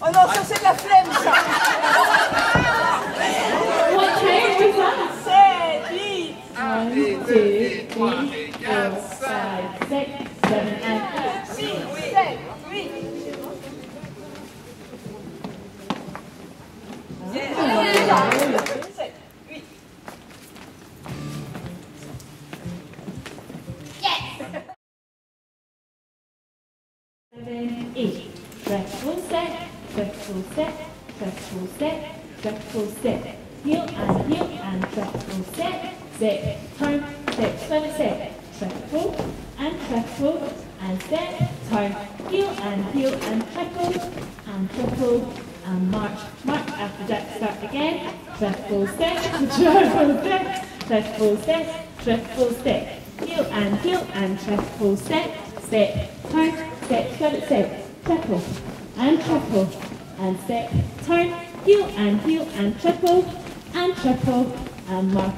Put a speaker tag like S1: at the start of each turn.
S1: Oh non, ça c'est de la flemme, ça.
S2: What change was that?
S1: 7, 8.
S2: 1, 2, 3, 4, 5, 6, 7, and 8.
S1: 6, 7, 8. Yes. 7, 8.
S2: Yes. 7, 8. Triple step, triple step, triple step, triple step. Heel and triple step. Step, turn, step, step, triple and step, turn, heel and triple and march after that, start again, triple step, triple step, heel and triple step, turn, step, triple and step, turn, heel and triple and march